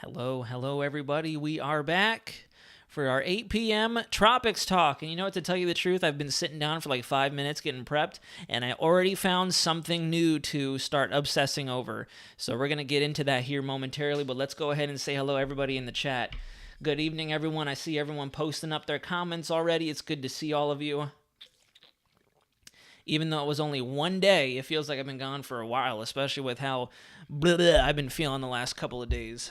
Hello, everybody. We are back for our 8 p.m. Tropics Talk. And you know what, to tell you the truth, I've been sitting down for like 5 minutes getting prepped, and I already found something new to start obsessing over. So we're going to get into that here momentarily, but let's go ahead and say hello, everybody in the chat. Good evening, everyone. I see everyone posting up their comments already. It's good to see all of you. Even though it was only one day, it feels like I've been gone for a while, especially with how I've been feeling the last couple of days.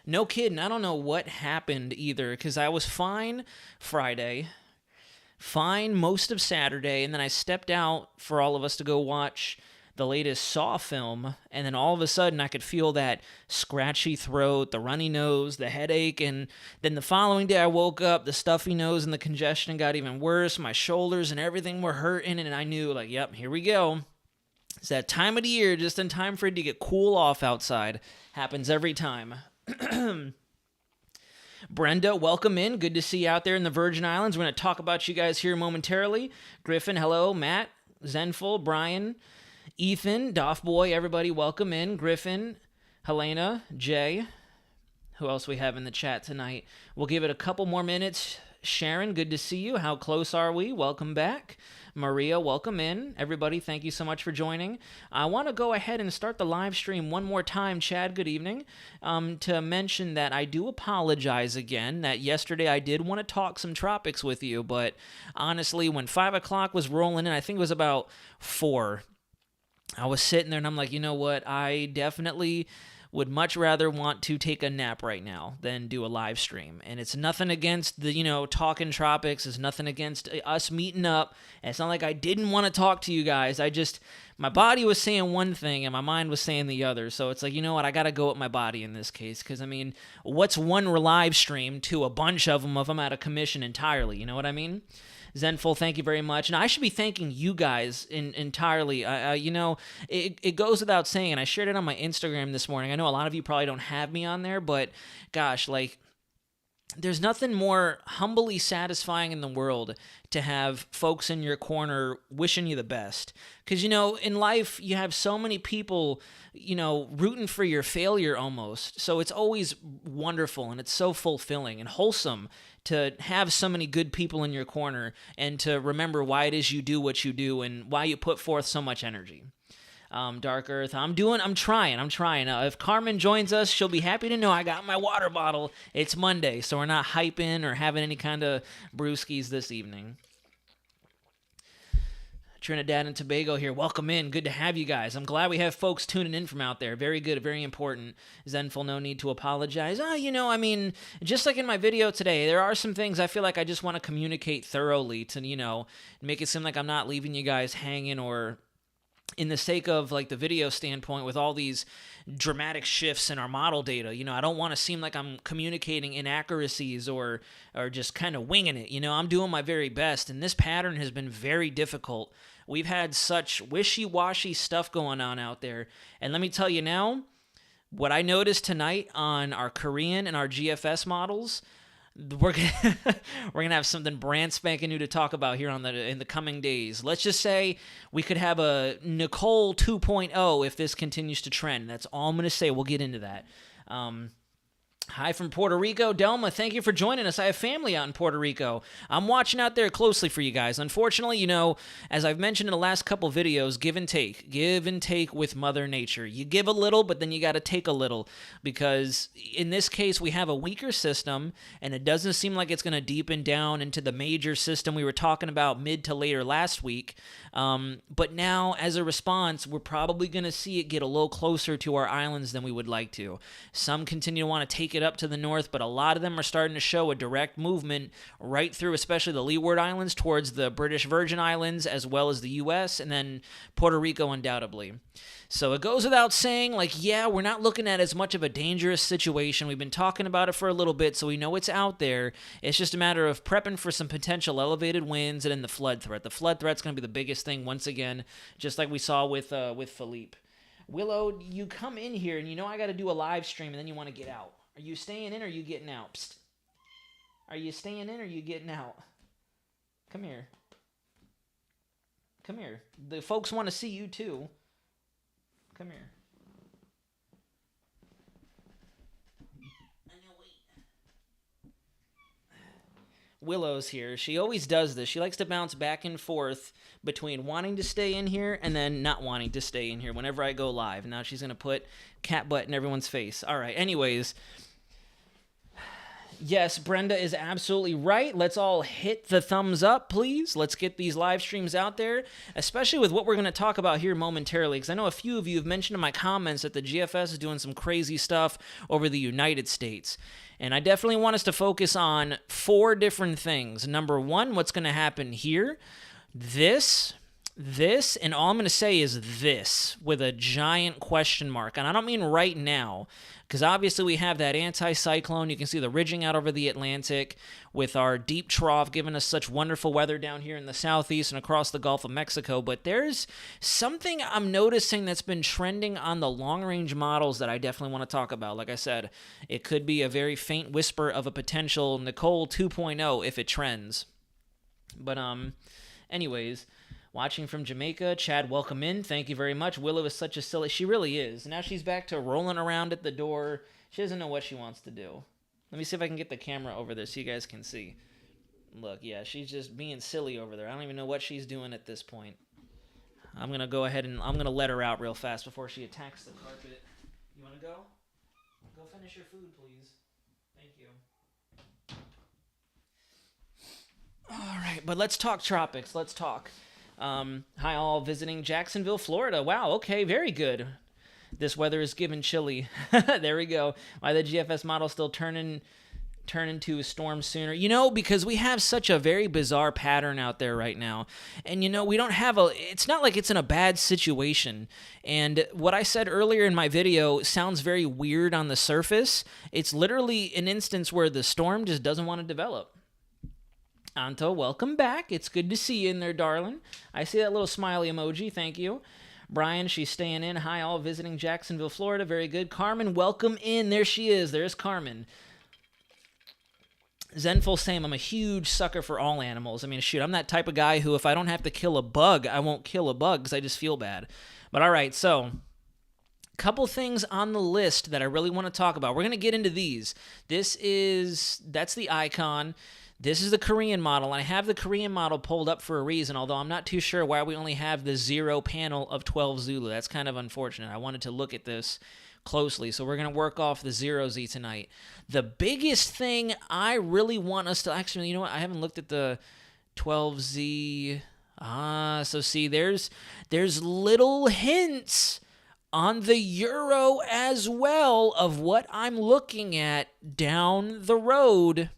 No kidding, I don't know what happened either, because I was fine Friday, fine most of Saturday, and then I stepped out for all of us to go watch the latest Saw film, and then all of a sudden I could feel that scratchy throat, the runny nose, the headache, and then the following day I woke up, the stuffy nose and the congestion got even worse, my shoulders and everything were hurting, and I knew, like, yep, here we go. It's that time of the year, just in time for it to get cool off outside. Happens every time. Brenda, welcome in. Good to see you out there in the Virgin Islands. We're going to talk about you guys here momentarily. Griffin, hello. Matt, Zenful, Brian, Ethan, Doff Boy, everybody, welcome in. Griffin, Helena, Jay. Who else we have in the chat tonight? We'll give it a couple more minutes. Sharon, good to see you. How close are we? Welcome back. Maria, welcome in. Everybody, thank you so much for joining. I want to go ahead and start the live stream one more time. Chad, good evening. To mention that I do apologize again, that yesterday I did want to talk some tropics with you, but honestly, when 5 o'clock was rolling in, I think it was about 4, I was sitting there and I'm like, you know what? I definitely would much rather want to take a nap right now than do a live stream. And it's nothing against the, talking tropics. It's nothing against us meeting up. And it's not like I didn't want to talk to you guys. My body was saying one thing and my mind was saying the other. So it's like, you know what? I got to go with my body in this case. Because, what's one live stream to a bunch of them if I'm out of commission entirely? You know what I mean? Zenful, thank you very much. And I should be thanking you guys entirely. It goes without saying, and I shared it on my Instagram this morning. I know a lot of you probably don't have me on there, but gosh, there's nothing more humbly satisfying in the world to have folks in your corner wishing you the best. Because, in life, you have so many people, rooting for your failure almost. So it's always wonderful and it's so fulfilling and wholesome to have so many good people in your corner and to remember why it is you do what you do and why you put forth so much energy. Dark Earth, I'm trying. If Carmen joins us, she'll be happy to know I got my water bottle. It's Monday, so we're not hyping or having any kind of brewskis this evening. Trinidad and Tobago here. Welcome in. Good to have you guys. I'm glad we have folks tuning in from out there. Very good, very important. Zenful, no need to apologize. Just like in my video today, there are some things I feel like I just want to communicate thoroughly to, make it seem like I'm not leaving you guys hanging or in the sake of the video standpoint with all these dramatic shifts in our model data. I don't want to seem like I'm communicating inaccuracies or just kind of winging it. I'm doing my very best, and this pattern has been very difficult. We've had such wishy-washy stuff going on out there, and let me tell you now, what I noticed tonight on our Korean and our GFS models, we're gonna have something brand spanking new to talk about here in the coming days. Let's just say we could have a Nicole 2.0 if this continues to trend. That's all I'm gonna say. We'll get into that. Hi from Puerto Rico. Delma, thank you for joining us. I have family out in Puerto Rico. I'm watching out there closely for you guys. Unfortunately, as I've mentioned in the last couple videos, give and take with Mother Nature. You give a little, but then you got to take a little, because in this case, we have a weaker system, and it doesn't seem like it's going to deepen down into the major system we were talking about mid to later last week. But now, as a response, we're probably going to see it get a little closer to our islands than we would like to. Some continue to want to take it up to the north, but a lot of them are starting to show a direct movement right through, especially the Leeward Islands, towards the British Virgin Islands, as well as the U.S., and then Puerto Rico, undoubtedly. So it goes without saying, we're not looking at as much of a dangerous situation. We've been talking about it for a little bit, so we know it's out there. It's just a matter of prepping for some potential elevated winds and then the flood threat. The flood threat's going to be the biggest thing once again, just like we saw with Philippe. Willow, you come in here, and I got to do a live stream, and then you want to get out. Are you staying in or are you getting out? Psst. Are you staying in or are you getting out? Come here. Come here. The folks want to see you too. Come here. Willow's here. She always does this. She likes to bounce back and forth between wanting to stay in here and then not wanting to stay in here whenever I go live. Now she's going to put cat butt in everyone's face. All right, anyways. Yes, Brenda is absolutely right. Let's all hit the thumbs up, please. Let's get these live streams out there, especially with what we're going to talk about here momentarily, because I know a few of you have mentioned in my comments that the GFS is doing some crazy stuff over the United States. And I definitely want us to focus on 4 different things. Number 1, what's going to happen here. This, and all I'm going to say is this with a giant question mark. And I don't mean right now, because obviously we have that anticyclone. You can see the ridging out over the Atlantic with our deep trough giving us such wonderful weather down here in the southeast and across the Gulf of Mexico. But there's something I'm noticing that's been trending on the long-range models that I definitely want to talk about. Like I said, it could be a very faint whisper of a potential Nicole 2.0 if it trends. But anyways, watching from Jamaica, Chad, welcome in. Thank you very much. Willow is such a silly... She really is. Now she's back to rolling around at the door. She doesn't know what she wants to do. Let me see if I can get the camera over there so you guys can see. Look, yeah, she's just being silly over there. I don't even know what she's doing at this point. I'm going to go ahead and I'm going to let her out real fast before she attacks the carpet. You want to go? Go finish your food, please. Thank you. All right, but let's talk tropics. Let's talk. Hi, all visiting Jacksonville, Florida. Wow, okay, very good. This weather is giving chilly. There we go. Why the GFS model still turn into a storm sooner? You know, because we have such a very bizarre pattern out there right now. And, you know, we don't have it's not like it's in a bad situation. And what I said earlier in my video sounds very weird on the surface. It's literally an instance where the storm just doesn't want to develop. Anto, welcome back. It's good to see you in there, darling. I see that little smiley emoji. Thank you. Brian, she's staying in. Hi, all visiting Jacksonville, Florida. Very good. Carmen, welcome in. There she is. There's Carmen. Zenful, same. I'm a huge sucker for all animals. I mean, shoot, I'm that type of guy who if I don't have to kill a bug, I won't kill a bug because I just feel bad. But all right, so... couple things on the list that I really want to talk about. We're going to get into these. That's the icon. This is the Korean model, and I have the Korean model pulled up for a reason, although I'm not too sure why we only have the 0 panel of 12 Zulu. That's kind of unfortunate. I wanted to look at this closely, so we're going to work off the 0Z tonight. The biggest thing I really want us to... Actually, you know what? I haven't looked at the 12Z. So see, there's little hints on the Euro as well of what I'm looking at down the road.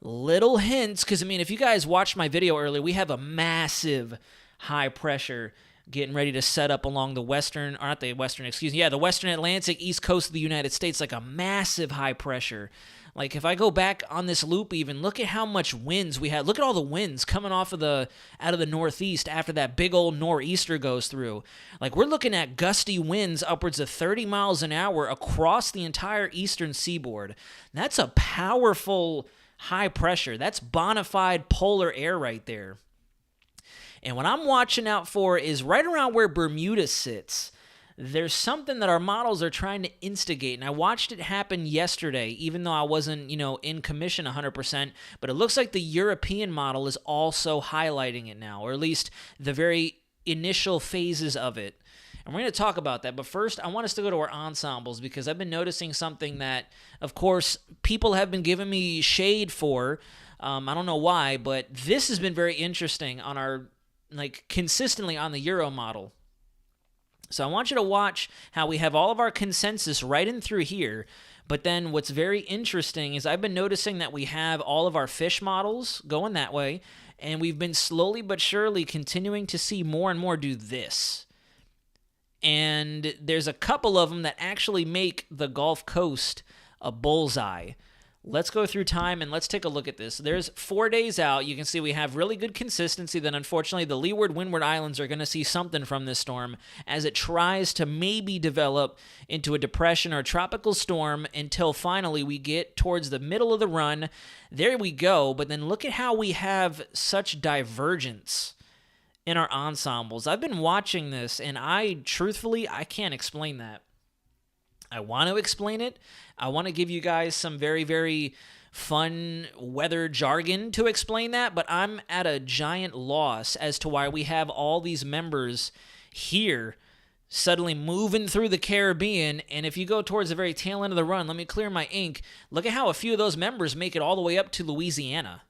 Little hints, because, I mean, if you guys watched my video earlier, we have a massive high pressure getting ready to set up along the the western Atlantic, east coast of the United States, like a massive high pressure. Like, if I go back on this loop even, look at how much winds we had. Look at all the winds coming out of the northeast after that big old nor'easter goes through. Like, we're looking at gusty winds upwards of 30 miles an hour across the entire eastern seaboard. That's a powerful... high pressure. That's bona fide polar air right there. And what I'm watching out for is right around where Bermuda sits. There's something that our models are trying to instigate, and I watched it happen yesterday, even though I wasn't, in commission 100%, but it looks like the European model is also highlighting it now, or at least the very initial phases of it. And we're going to talk about that. But first, I want us to go to our ensembles because I've been noticing something that, of course, people have been giving me shade for. I don't know why, but this has been very interesting on our, consistently on the Euro model. So I want you to watch how we have all of our consensus right in through here. But then what's very interesting is I've been noticing that we have all of our fish models going that way. And we've been slowly but surely continuing to see more and more do this. And there's a couple of them that actually make the Gulf Coast a bullseye. Let's go through time and let's take a look at this. There's 4 days out. You can see we have really good consistency. Then, unfortunately, the Leeward Windward Islands are going to see something from this storm as it tries to maybe develop into a depression or a tropical storm until finally we get towards the middle of the run. There we go. But then look at how we have such divergence in our ensembles. I've been watching this, and I can't explain that. I want to explain it. I want to give you guys some very, very fun weather jargon to explain that, but I'm at a giant loss as to why we have all these members here suddenly moving through the Caribbean. And if you go towards the very tail end of the run, let me clear my ink, look at how a few of those members make it all the way up to Louisiana.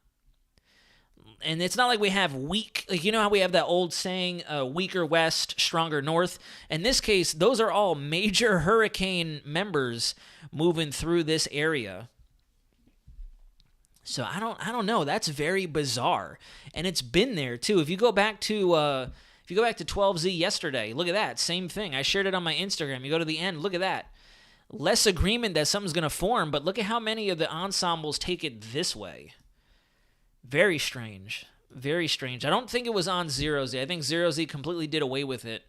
And it's not like we have weak, like, you know how we have that old saying, weaker west, stronger north? In this case, those are all major hurricane members moving through this area. So I don't know. That's very bizarre. And it's been there too. If you go back to 12Z yesterday, look at that. Same thing. I shared it on my Instagram. You go to the end, look at that. Less agreement that something's going to form, but look at how many of the ensembles take it this way. Very strange. Very strange. I don't think it was on 0Z. I think 0Z completely did away with it.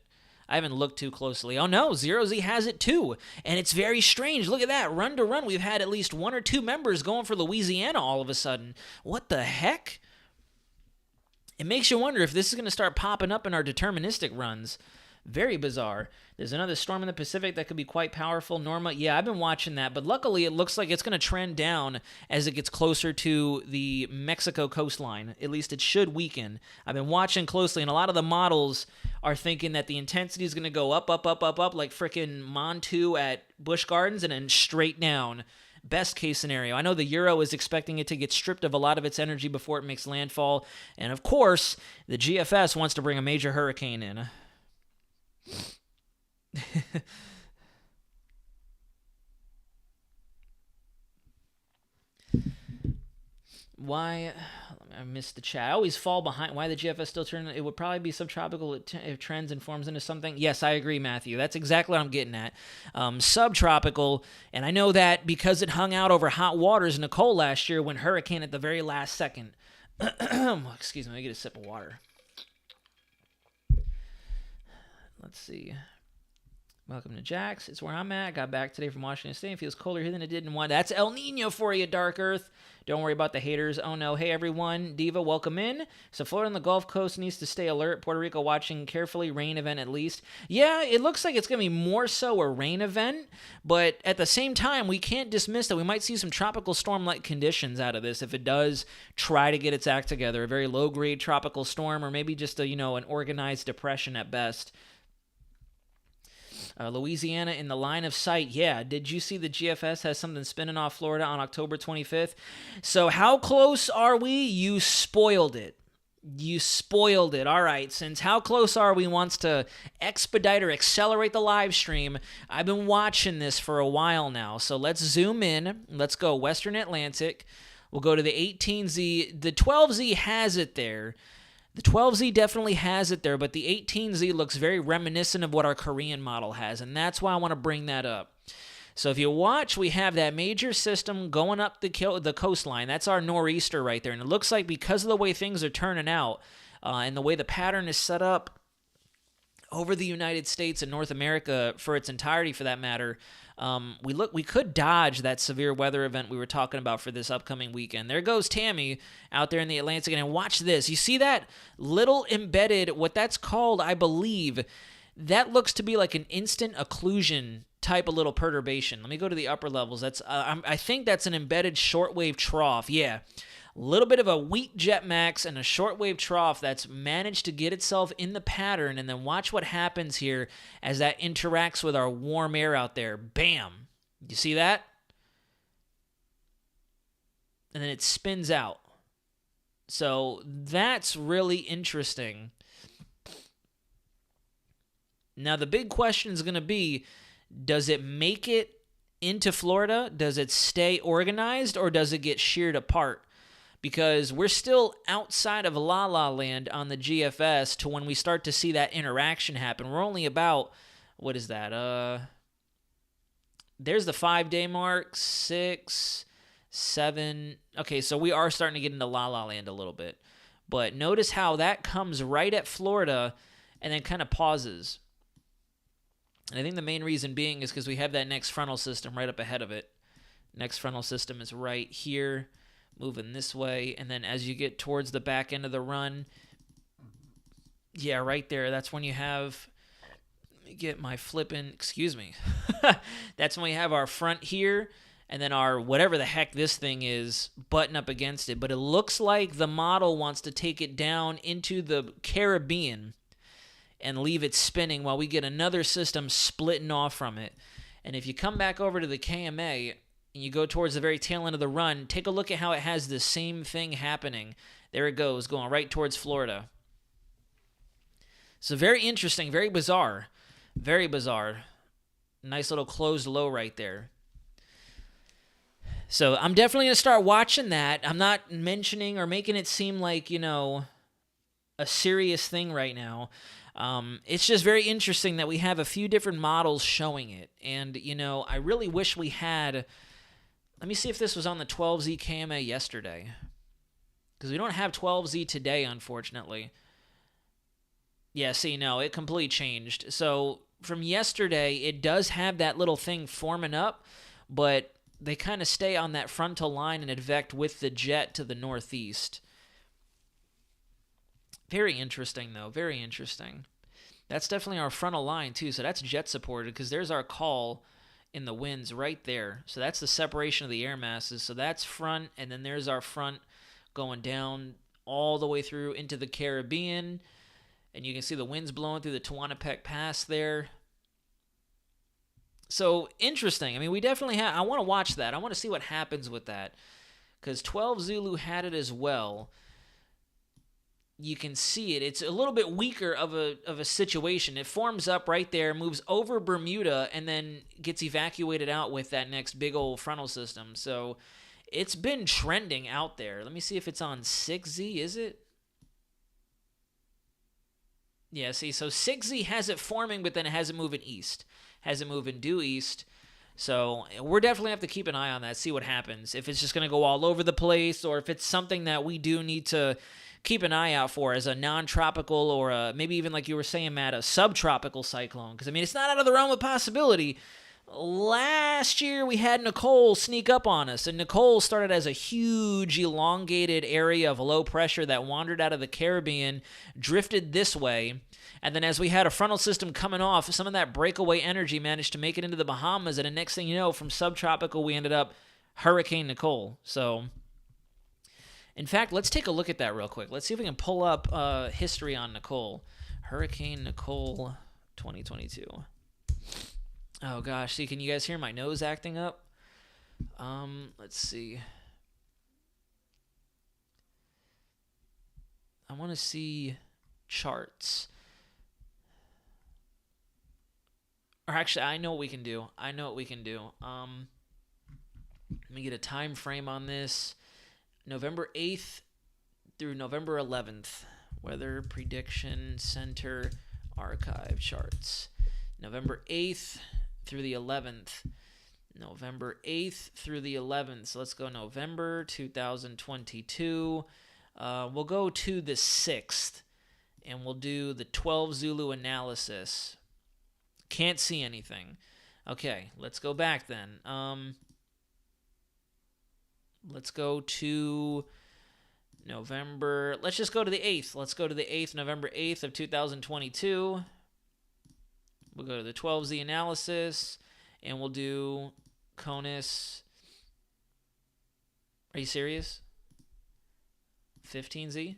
I haven't looked too closely. Oh no, 0Z has it too. And it's very strange. Look at that. Run to run, we've had at least one or two members going for Louisiana all of a sudden. What the heck? It makes you wonder if this is going to start popping up in our deterministic runs. Very bizarre. There's another storm in the Pacific that could be quite powerful. Norma, yeah, I've been watching that, but luckily it looks like it's going to trend down as it gets closer to the Mexico coastline. At least it should weaken. I've been watching closely, and a lot of the models are thinking that the intensity is going to go up, like frickin' Montu at Busch Gardens, and then straight down. Best case scenario. I know the Euro is expecting it to get stripped of a lot of its energy before it makes landfall, and of course, the GFS wants to bring a major hurricane in. Why? I missed the chat. I always fall behind. Why the GFS still turning? It would probably be subtropical if trends and forms into something. Yes, I agree, Matthew. That's exactly what I'm getting at. Subtropical, and I know that because it hung out over hot waters. Nicole last year went hurricane at the very last second. Excuse me. Let me get a sip of water. Let's see. Welcome to Jax. It's where I'm at. Got back today from Washington State. It feels colder here than it did in one. That's El Nino for you, Dark Earth. Don't worry about the haters. Oh no. Hey everyone. Diva, welcome in. So Florida and the Gulf Coast needs to stay alert. Puerto Rico watching carefully. Rain event at least. Yeah, it looks like it's going to be more so a rain event. But at the same time, we can't dismiss that we might see some tropical storm-like conditions out of this if it does try to get its act together. A very low-grade tropical storm, or maybe just an organized depression at best. Louisiana in the line of sight. Yeah, did you see the GFS has something spinning off Florida on October 25th? So how close are we? You spoiled it. You spoiled it. All right, since how close are we wants to expedite or accelerate the live stream, I've been watching this for a while now. So let's zoom in. Let's go Western Atlantic. We'll go to the 18Z. The 12Z has it there. The 12Z definitely has it there, but the 18Z looks very reminiscent of what our Korean model has, and that's why I want to bring that up. So if you watch, we have that major system going up the coastline. That's our nor'easter right there, and it looks like because of the way things are turning out and the way the pattern is set up over the United States and North America for its entirety, for that matter, we could dodge that severe weather event we were talking about for this upcoming weekend. There goes Tammy out there in the Atlantic, and watch this. You see that little embedded, what that's called, I believe, that looks to be like an instant occlusion type of little perturbation. Let me go to the upper levels. That's I think that's an embedded shortwave trough. Yeah. A little bit of a weak jet max and a shortwave trough that's managed to get itself in the pattern, and then watch what happens here as that interacts with our warm air out there. Bam! You see that? And then it spins out. So that's really interesting. Now the big question is going to be, does it make it into Florida? Does it stay organized, or does it get sheared apart? Because we're still outside of La La Land on the GFS to when we start to see that interaction happen. We're only about, what is that? There's the 5-day mark, 6, 7. Okay, so we are starting to get into La La Land a little bit. But notice how that comes right at Florida and then kind of pauses. And I think the main reason being is because we have that next frontal system right up ahead of it. Next frontal system is right here, moving this way, and then as you get towards the back end of the run, yeah, right there, that's when you have, let me get my flipping, excuse me, that's when we have our front here, and then our whatever the heck this thing is button up against it. But it looks like the model wants to take it down into the Caribbean and leave it spinning while we get another system splitting off from it. And if you come back over to the KMA and you go towards the very tail end of the run, take a look at how it has the same thing happening. There it goes, going right towards Florida. So very interesting, very bizarre. Very bizarre. Nice little closed low right there. So I'm definitely going to start watching that. I'm not mentioning or making it seem like, a serious thing right now. It's just very interesting that we have a few different models showing it. And, I really wish we had... Let me see if this was on the 12Z KMA yesterday. Because we don't have 12Z today, unfortunately. Yeah, see, no, it completely changed. So from yesterday, it does have that little thing forming up, but they kind of stay on that frontal line and advect with the jet to the northeast. Very interesting, though. Very interesting. That's definitely our frontal line, too. So that's jet supported because there's our call in the winds right there. So that's the separation of the air masses. So that's front, and then there's our front going down all the way through into the Caribbean. And you can see the winds blowing through the Tehuantepec Pass there. So, interesting. I mean, we definitely have... I want to watch that. I want to see what happens with that. Because 12 Zulu had it as well. You can see it. It's a little bit weaker of a situation. It forms up right there, moves over Bermuda, and then gets evacuated out with that next big old frontal system. So, it's been trending out there. Let me see if it's on 6Z, is it? Yeah, see, so 6Z has it forming, but then it has it moving east. Has it moving due east. So we're definitely have to keep an eye on that, see what happens. If it's just going to go all over the place, or if it's something that we do need to keep an eye out for as a non-tropical or maybe even, like you were saying, Matt, a subtropical cyclone. Because, I mean, it's not out of the realm of possibility. Last year, we had Nicole sneak up on us, and Nicole started as a huge, elongated area of low pressure that wandered out of the Caribbean, drifted this way, and then as we had a frontal system coming off, some of that breakaway energy managed to make it into the Bahamas, and the next thing you know, from subtropical, we ended up Hurricane Nicole. So, in fact, let's take a look at that real quick. Let's see if we can pull up history on Nicole. Hurricane Nicole 2022. Oh, gosh. See, can you guys hear my nose acting up? Let's see. I want to see charts. Or actually, I know what we can do. Let me get a time frame on this. November 8th through November 11th. Weather Prediction Center Archive Charts. November 8th through the 11th. November 8th through the 11th. So let's go November 2022. We'll go to the 6th, and we'll do the 12 Zulu analysis. Can't see anything. Okay, let's go back then. Let's go to November. Let's just go to the 8th. Let's go to the 8th, November 8th of 2022. We'll go to the 12Z analysis, and we'll do CONUS. Are you serious? 15Z?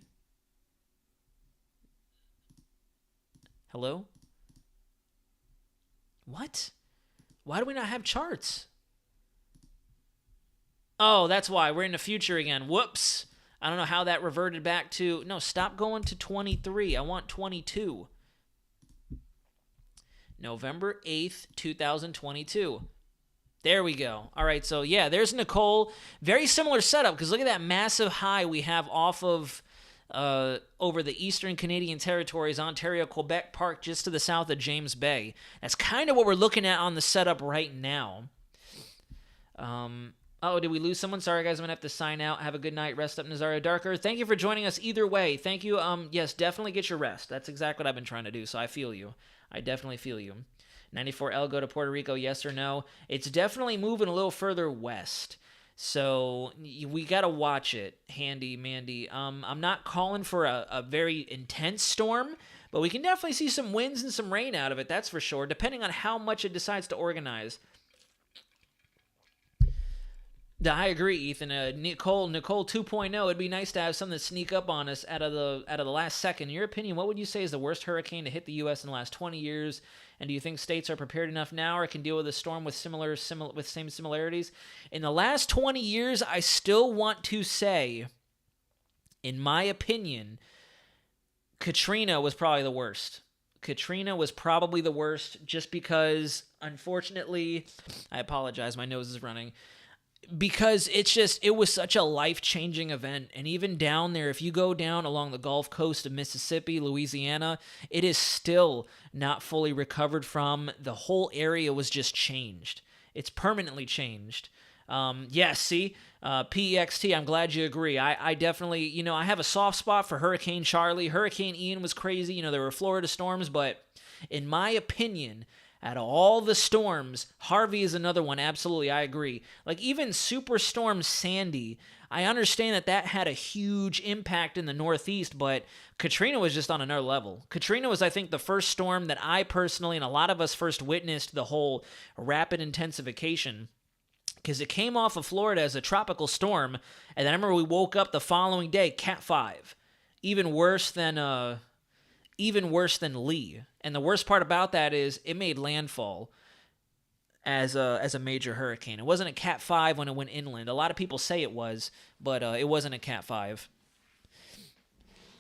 Hello? What? Why do we not have charts? Oh, that's why. We're in the future again. Whoops. I don't know how that reverted back to... No, stop going to 23. I want 22. November 8th, 2022. There we go. All right, so yeah, there's Nicole. Very similar setup, because look at that massive high we have off of over the eastern Canadian territories, Ontario, Quebec Park, just to the south of James Bay. That's kind of what we're looking at on the setup right now. Oh, did we lose someone? Sorry, guys, I'm going to have to sign out. Have a good night. Rest up, Nazario Darker. Thank you for joining us either way. Thank you. Yes, definitely get your rest. That's exactly what I've been trying to do, so I feel you. I definitely feel you. 94L, go to Puerto Rico, yes or no? It's definitely moving a little further west, so we got to watch it, Handy Mandy. I'm not calling for a very intense storm, but we can definitely see some winds and some rain out of it, that's for sure, depending on how much it decides to organize. I agree, Ethan. Nicole 2.0. It'd be nice to have something to sneak up on us out of the last second. In your opinion, what would you say is the worst hurricane to hit the U.S. in the last 20 years? And do you think states are prepared enough now, or can deal with a storm with same similarities? In the last 20 years, I still want to say, in my opinion, Katrina was probably the worst. Katrina was probably the worst, just because, unfortunately, I apologize, my nose is running, because it was such a life-changing event. And even down there, if you go down along the Gulf Coast of Mississippi, Louisiana, it is still not fully recovered from. The whole area was just changed. It's permanently changed. See, PEXT, I'm glad you agree. I definitely, I have a soft spot for Hurricane Charlie. Hurricane Ian was crazy. There were Florida storms, but in my opinion, out of all the storms, Harvey is another one. Absolutely, I agree. Like, even Superstorm Sandy, I understand that had a huge impact in the Northeast, but Katrina was just on another level. Katrina was, I think, the first storm that I personally, and a lot of us first witnessed the whole rapid intensification, because it came off of Florida as a tropical storm, and then I remember we woke up the following day, Cat 5. Even worse than Lee. And the worst part about that is it made landfall as a major hurricane. It wasn't a Cat 5 when it went inland. A lot of people say it was, but it wasn't a Cat 5.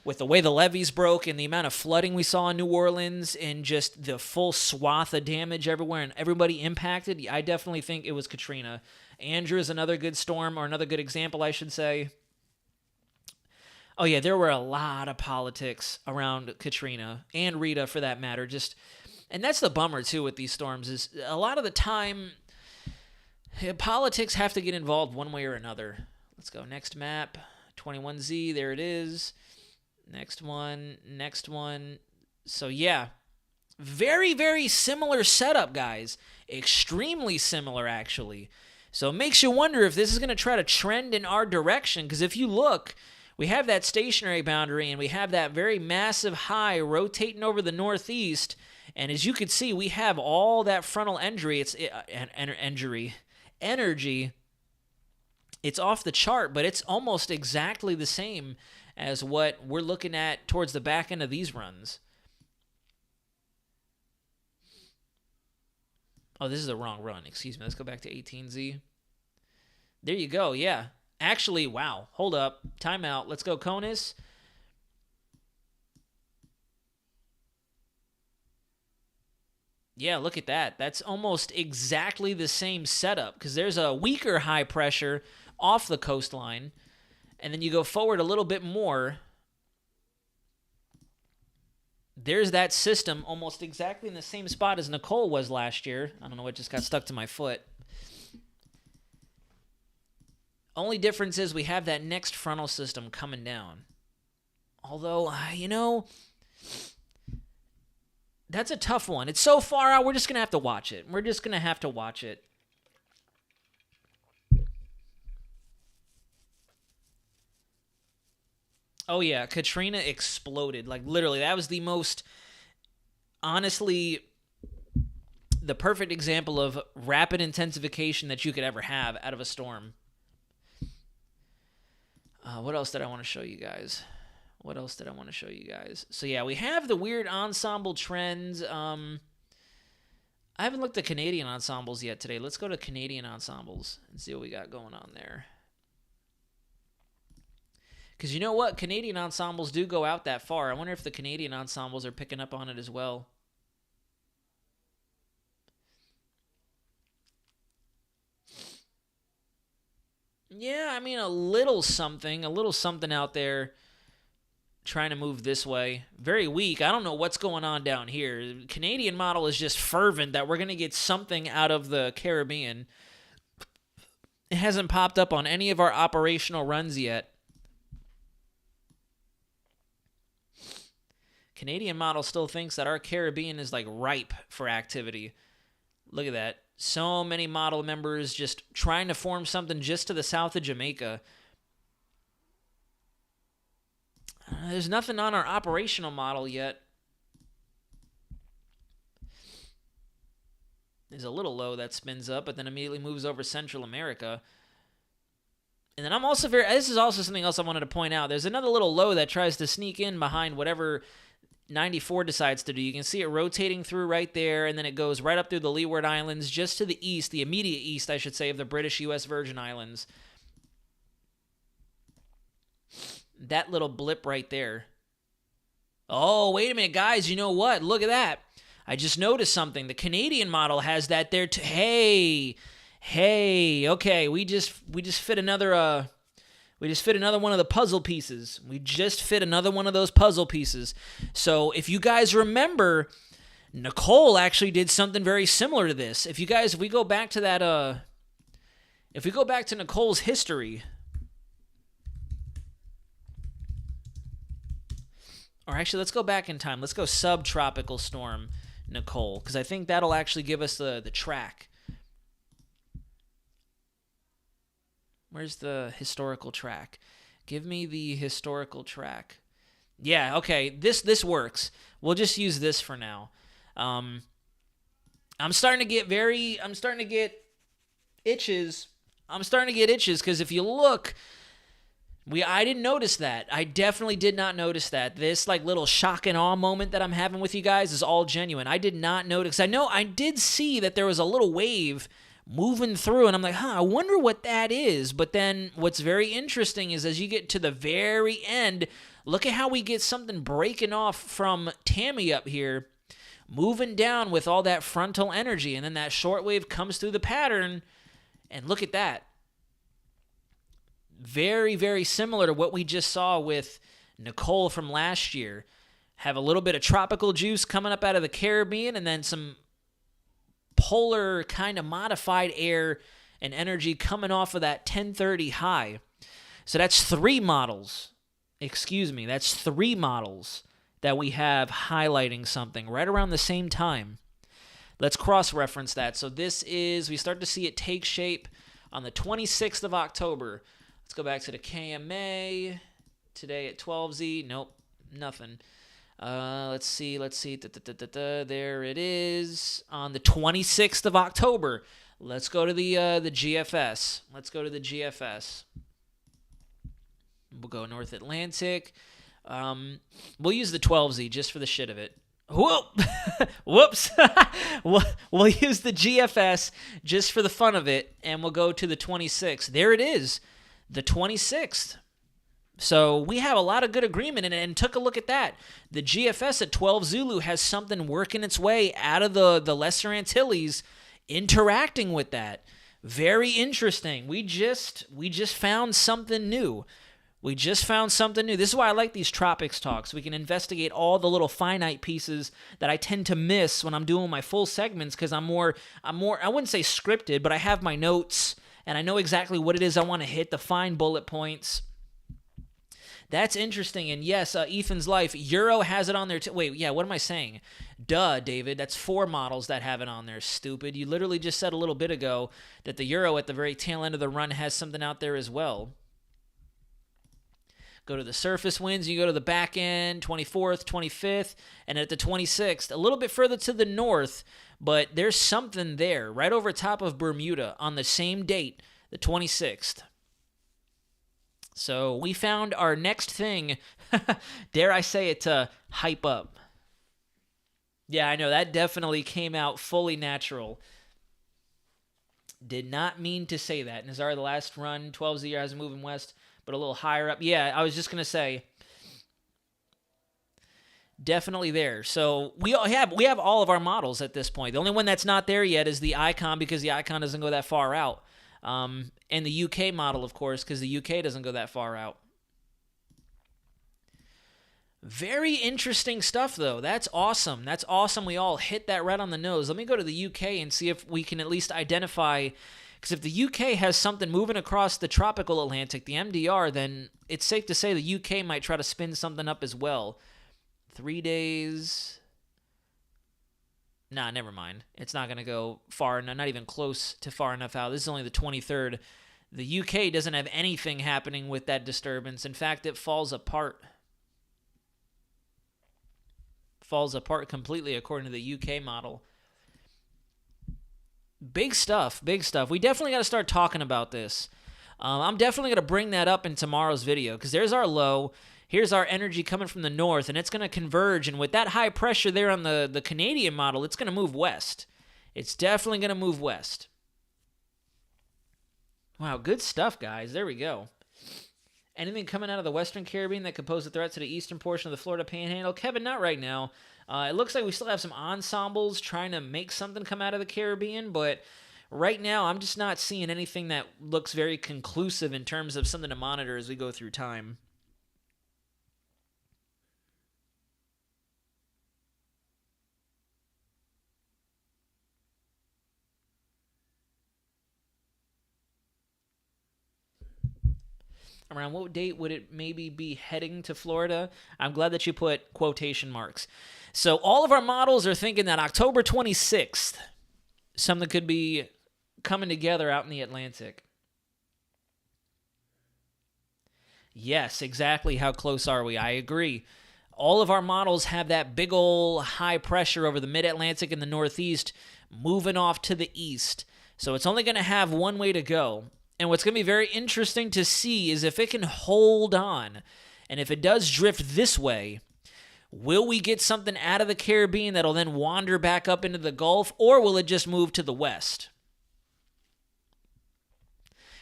With the way the levees broke and the amount of flooding we saw in New Orleans and just the full swath of damage everywhere and everybody impacted, I definitely think it was Katrina. Andrew is another good storm, or another good example, I should say. Oh, yeah, there were a lot of politics around Katrina, and Rita for that matter. And that's the bummer, too, with these storms, is a lot of the time, politics have to get involved one way or another. Let's go. Next map, 21Z, there it is. Next one. So, yeah, very, very similar setup, guys. Extremely similar, actually. So it makes you wonder if this is going to try to trend in our direction, because if you look, we have that stationary boundary, and we have that very massive high rotating over the northeast. And as you can see, we have all that frontal energy. Energy. It's off the chart, but it's almost exactly the same as what we're looking at towards the back end of these runs. Oh, this is the wrong run. Excuse me. Let's go back to 18Z. There you go. Yeah. Actually, wow. Hold up. Timeout. Let's go, CONUS. Yeah, look at that. That's almost exactly the same setup, because there's a weaker high pressure off the coastline, and then you go forward a little bit more. There's that system almost exactly in the same spot as Nicole was last year. I don't know what just got stuck to my foot. Only difference is we have that next frontal system coming down. Although, that's a tough one. It's so far out, we're just going to have to watch it. Oh, yeah, Katrina exploded. Like, literally, that was the most, honestly, the perfect example of rapid intensification that you could ever have out of a storm. What else did I want to show you guys? So, yeah, we have the weird ensemble trends. I haven't looked at Canadian ensembles yet today. Let's go to Canadian ensembles and see what we got going on there. Because you know what? Canadian ensembles do go out that far. I wonder if the Canadian ensembles are picking up on it as well. Yeah, I mean, a little something out there trying to move this way. Very weak. I don't know what's going on down here. The Canadian model is just fervent that we're going to get something out of the Caribbean. It hasn't popped up on any of our operational runs yet. Canadian model still thinks that our Caribbean is like ripe for activity. Look at that. So many model members just trying to form something just to the south of Jamaica. There's nothing on our operational model yet. There's a little low that spins up, but then immediately moves over Central America. And then I'm also this is also something else I wanted to point out. There's another little low that tries to sneak in behind whatever 94 decides to do. You can see it rotating through right there, and then it goes right up through the Leeward Islands, just to the east, the immediate east, I should say, of the British U.S. Virgin Islands. That little blip right there. Oh, wait a minute, guys. You know what? Look at that. I just noticed something. The Canadian model has that there too. Hey, okay. We just fit another one of the puzzle pieces. We just fit another one of those puzzle pieces. So if you guys remember, Nicole actually did something very similar to this. If we go back to that, if we go back to Nicole's history, or actually let's go back in time. Let's go subtropical storm Nicole, because I think that'll actually give us the track. Where's the historical track? Give me the historical track. Yeah, okay. This works. We'll just use this for now. I'm starting to get itches. Because if you look, I didn't notice that. I definitely did not notice that. This like little shock and awe moment that I'm having with you guys is all genuine. I did not notice. I know I did see that there was a little wave moving through, and I'm like, I wonder what that is. But then what's very interesting is as you get to the very end, look at how we get something breaking off from Tammy up here, moving down with all that frontal energy, and then that short wave comes through the pattern, and look at that. Very, very similar to what we just saw with Nicole from last year. Have a little bit of tropical juice coming up out of the Caribbean, and then some polar kind of modified air and energy coming off of that 1030 high. So that's three models that we have highlighting something right around the same time. Let's cross-reference that. So we start to see it take shape on the 26th of October. Let's go back to the KMA. Today at 12Z. Nope, nothing. Let's see. There it is on the 26th of October. Let's go to the GFS. We'll go North Atlantic. We'll use the 12Z just for the shit of it. Whoops. We'll use the GFS just for the fun of it, and we'll go to the 26th. There it is, the 26th. So we have a lot of good agreement, and took a look at that. The GFS at 12 Zulu has something working its way out of the Lesser Antilles, interacting with that. Very interesting. We just found something new. This is why I like these tropics talks. We can investigate all the little finite pieces that I tend to miss when I'm doing my full segments, because I'm more, I wouldn't say scripted, but I have my notes, and I know exactly what it is I want to hit, the fine bullet points. That's interesting. And yes, Ethan's Life, Euro has it on there too. Wait, yeah, what am I saying? Duh, David, that's 4 models that have it on there, stupid. You literally just said a little bit ago that the Euro at the very tail end of the run has something out there as well. Go to the surface winds, you go to the back end, 24th, 25th, and at the 26th, a little bit further to the north, but there's something there, right over top of Bermuda on the same date, the 26th. So we found our next thing, dare I say it, to hype up. Yeah, I know, that definitely came out fully natural. Did not mean to say that. Nazar, the last run, 12Z has moving west, but a little higher up. Yeah, I was just going to say, definitely there. So we have all of our models at this point. The only one that's not there yet is the Icon, because the Icon doesn't go that far out. And the UK model, of course, because the UK doesn't go that far out. Very interesting stuff, though. That's awesome. We all hit that right on the nose. Let me go to the UK and see if we can at least identify, because if the UK has something moving across the tropical Atlantic, the MDR, then it's safe to say the UK might try to spin something up as well. 3 days. Nah, never mind. It's not going to go far enough, not even close to far enough out. This is only the 23rd. The UK doesn't have anything happening with that disturbance. In fact, it falls apart. Falls apart completely according to the UK model. Big stuff. We definitely got to start talking about this. I'm definitely going to bring that up in tomorrow's video because there's our low. Here's our energy coming from the north, and it's going to converge. And with that high pressure there on the Canadian model, it's going to move west. It's definitely going to move west. Wow, good stuff, guys. There we go. Anything coming out of the Western Caribbean that could pose a threat to the eastern portion of the Florida Panhandle? Kevin, not right now. It looks like we still have some ensembles trying to make something come out of the Caribbean, but right now I'm just not seeing anything that looks very conclusive in terms of something to monitor as we go through time. Around what date would it maybe be heading to Florida? I'm glad that you put quotation marks. So all of our models are thinking that October 26th, something could be coming together out in the Atlantic. Yes, exactly. How close are we? I agree. All of our models have that big ol' high pressure over the mid-Atlantic and the Northeast moving off to the east. So it's only going to have one way to go. And what's going to be very interesting to see is if it can hold on. And if it does drift this way, will we get something out of the Caribbean that'll then wander back up into the Gulf, or will it just move to the west?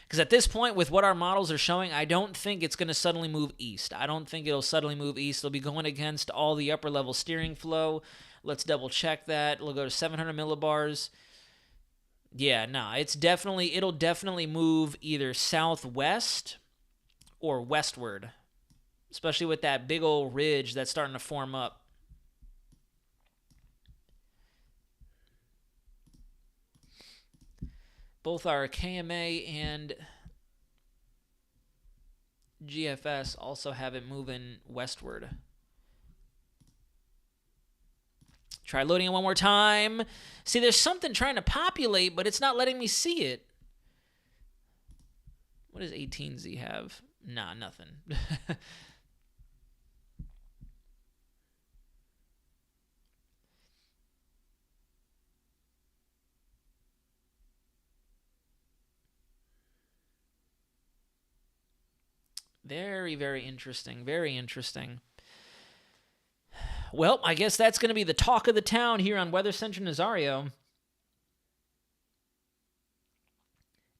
Because at this point, with what our models are showing, I don't think it's going to suddenly move east. I don't think it'll suddenly move east. It'll be going against all the upper-level steering flow. Let's double-check that. We'll go to 700 millibars. Yeah, no, it'll definitely move either southwest or westward, especially with that big old ridge that's starting to form up. Both our KMA and GFS also have it moving westward. Try loading it one more time. See, there's something trying to populate, but it's not letting me see it. What does 18Z have? Nah, nothing. Very, very interesting. Very interesting. Well, I guess that's going to be the talk of the town here on Weather Center Nazario.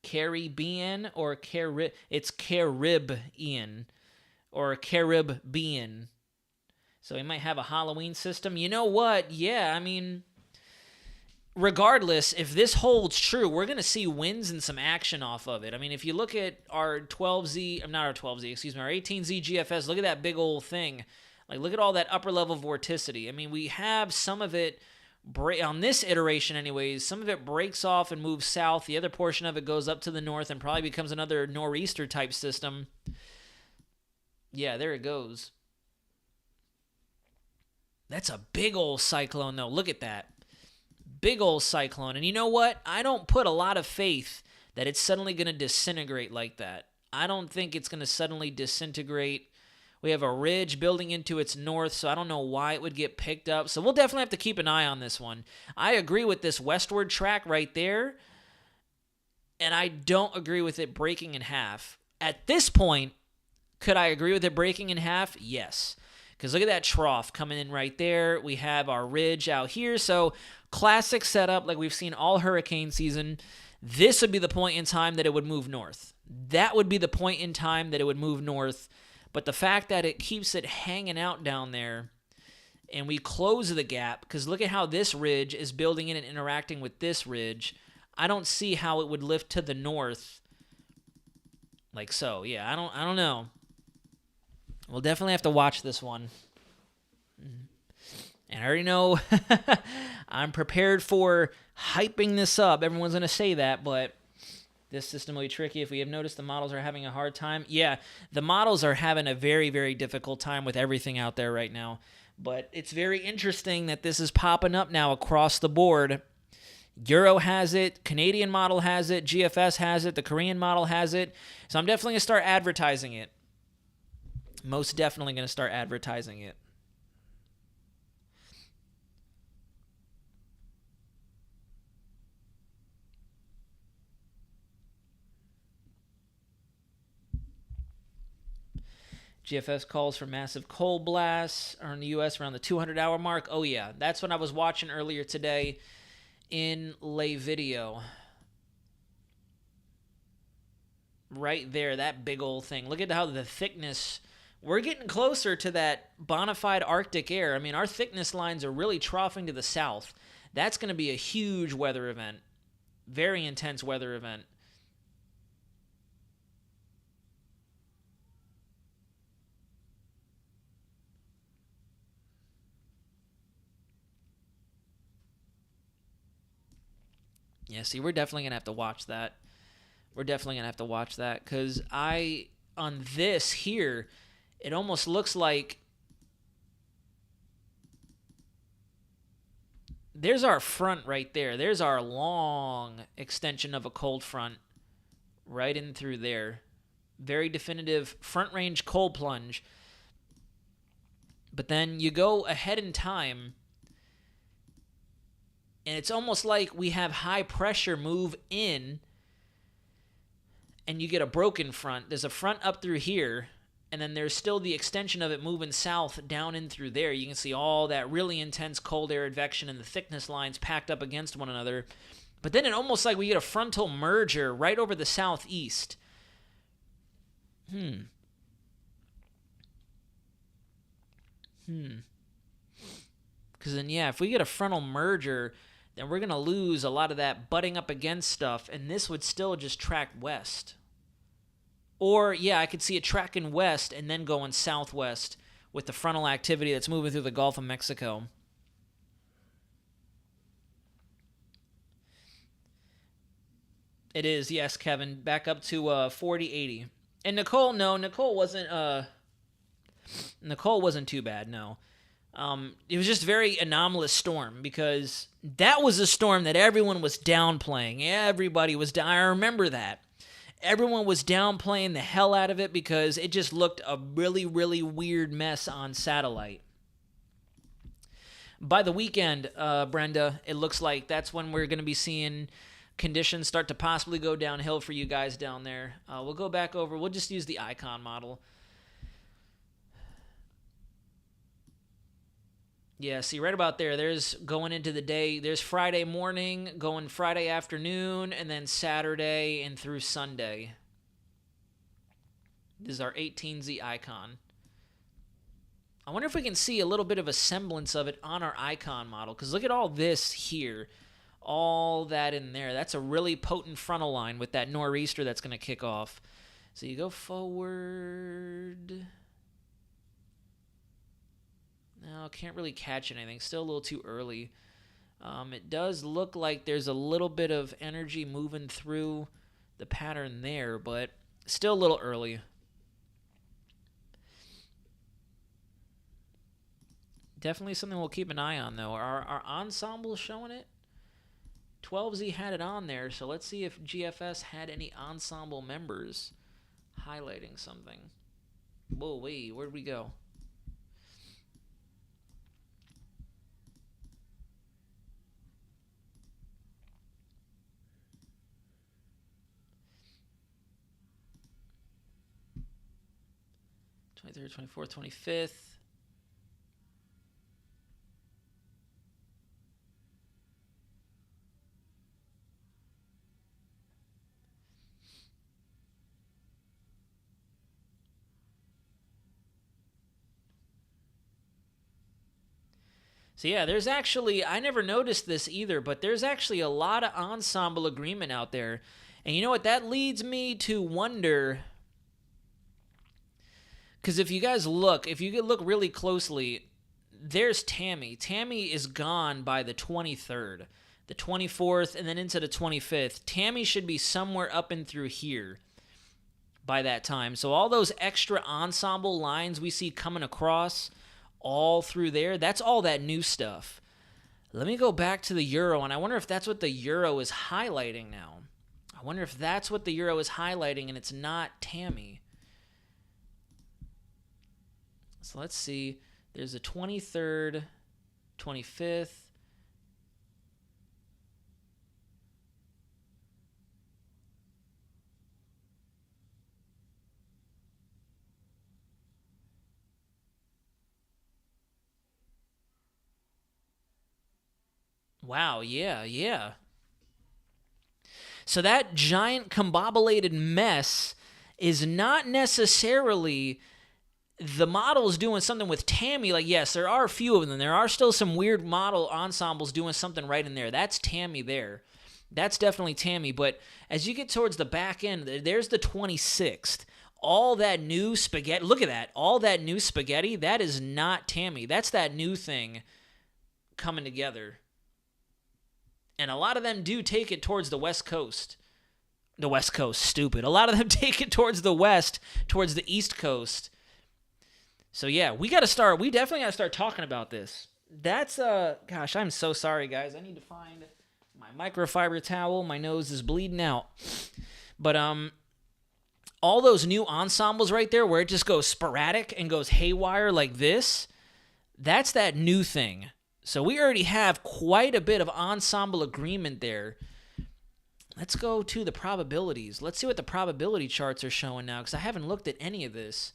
Caribbean or it's Caribbean or Caribbean. So we might have a Halloween system. You know what? Yeah, I mean, regardless, if this holds true, we're going to see winds and some action off of it. I mean, if you look at our 12Z, not our 12Z, excuse me, our 18Z GFS, look at that big old thing. Like, look at all that upper-level vorticity. I mean, we have some of it, on this iteration anyways, some of it breaks off and moves south. The other portion of it goes up to the north and probably becomes another nor'easter-type system. Yeah, there it goes. That's a big old cyclone, though. Look at that. Big old cyclone. And you know what? I don't put a lot of faith that it's suddenly going to disintegrate like that. I don't think it's going to suddenly disintegrate. We have a ridge building into its north, so I don't know why it would get picked up. So we'll definitely have to keep an eye on this one. I agree with this westward track right there, and I don't agree with it breaking in half. At this point, could I agree with it breaking in half? Yes. Because look at that trough coming in right there. We have our ridge out here. So classic setup like we've seen all hurricane season. This would be the point in time that it would move north. That would be the point in time that it would move north. But the fact that it keeps it hanging out down there and we close the gap, because look at how this ridge is building in and interacting with this ridge. I don't see how it would lift to the north like so. Yeah, I don't know. We'll definitely have to watch this one. And I already know I'm prepared for hyping this up. Everyone's going to say that, but this system will be tricky. If we have noticed the models are having a hard time. Yeah, the models are having a very, very difficult time with everything out there right now. But it's very interesting that this is popping up now across the board. Euro has it, Canadian model has it, GFS has it, the Korean model has it. So I'm definitely going to start advertising it. Most definitely going to start advertising it. GFS calls for massive cold blasts are in the U.S. around the 200-hour mark. Oh, yeah. That's what I was watching earlier today in lay video. Right there, that big old thing. Look at how the thickness... We're getting closer to that bona fide Arctic air. I mean, our thickness lines are really troughing to the south. That's going to be a huge weather event. Very intense weather event. Yeah, see, we're definitely going to have to watch that. We're definitely going to have to watch that because on this here, it almost looks like there's our front right there. There's our long extension of a cold front right in through there. Very definitive front range cold plunge. But then you go ahead in time, and it's almost like we have high pressure move in, and you get a broken front. There's a front up through here, and then there's still the extension of it moving south down in through there. You can see all that really intense cold air advection and the thickness lines packed up against one another. But then it almost like we get a frontal merger right over the southeast. Because then, yeah, if we get a frontal merger, then we're going to lose a lot of that butting up against stuff, and this would still just track west. Or, yeah, I could see it tracking west and then going southwest with the frontal activity that's moving through the Gulf of Mexico. It is, yes, Kevin. Back up to 40-80. And Nicole wasn't too bad, no. It was just a very anomalous storm because that was a storm that everyone was downplaying. Everybody was down. I remember that. Everyone was downplaying the hell out of it because it just looked a really, really weird mess on satellite. By the weekend, Brenda, it looks like that's when we're going to be seeing conditions start to possibly go downhill for you guys down there. We'll go back over. We'll just use the icon model. Yeah, see, right about there, there's going into the day. There's Friday morning, going Friday afternoon, and then Saturday and through Sunday. This is our 18Z icon. I wonder if we can see a little bit of a semblance of it on our icon model, because look at all this here. All that in there. That's a really potent frontal line with that nor'easter that's going to kick off. So you go forward... No, can't really catch anything. Still a little too early. It does look like there's a little bit of energy moving through the pattern there, but still a little early. Definitely something we'll keep an eye on, though. Our ensemble showing it? 12Z had it on there, so let's see if GFS had any ensemble members highlighting something. Whoa, wait, where'd we go? '23rd, '24th, '25th. So yeah, there's actually, I never noticed this either, but there's actually a lot of ensemble agreement out there. And you know what? That leads me to wonder, because if you guys look, if you look really closely, there's Tammy. Tammy is gone by the 23rd, the 24th, and then into the 25th. Tammy should be somewhere up and through here by that time. So all those extra ensemble lines we see coming across all through there, that's all that new stuff. Let me go back to the Euro, and I wonder if that's what the Euro is highlighting now. I wonder if that's what the Euro is highlighting and it's not Tammy. So let's see. There's a 23rd, 25th. Wow, yeah, yeah. So that giant combobulated mess is not necessarily the models doing something with Tammy. Like, yes, there are a few of them. There are still some weird model ensembles doing something right in there. That's Tammy there. That's definitely Tammy. But as you get towards the back end, there's the 26th. All that new spaghetti. Look at that. All that new spaghetti. That is not Tammy. That's that new thing coming together. And a lot of them do take it towards the West Coast. The West Coast, stupid. A lot of them take it towards the West, towards the East Coast. So yeah, we definitely got to start talking about this. That's, gosh, I'm so sorry, guys. I need to find my microfiber towel. My nose is bleeding out. But, all those new ensembles right there where it just goes sporadic and goes haywire like this, that's that new thing. So we already have quite a bit of ensemble agreement there. Let's go to the probabilities. Let's see what the probability charts are showing now, because I haven't looked at any of this.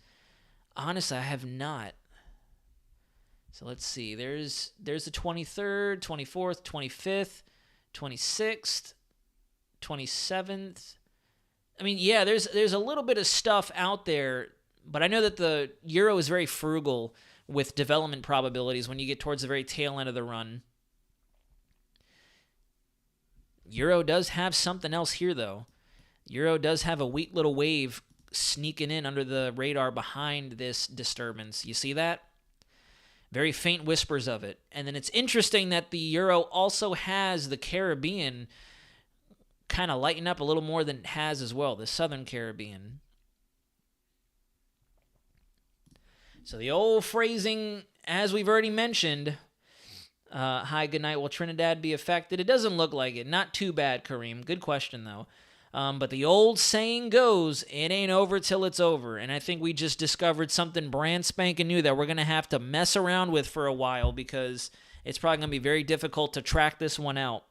Honestly, I have not. So let's see. There's the 23rd, 24th, 25th, 26th, 27th. I mean, yeah, there's a little bit of stuff out there, but I know that the Euro is very frugal with development probabilities when you get towards the very tail end of the run. Euro does have something else here, though. Euro does have a weak little wave sneaking in under the radar behind this disturbance. You see that? Very faint whispers of it. And then it's interesting that the Euro also has the Caribbean kind of lighten up a little more than it has as well, the Southern Caribbean. So the old phrasing, as we've already mentioned, hi, good night, will Trinidad be affected? It doesn't look like it. Not too bad, Kareem. Good question, though. But the old saying goes, it ain't over till it's over. And I think we just discovered something brand spanking new that we're going to have to mess around with for a while, because it's probably going to be very difficult to track this one out.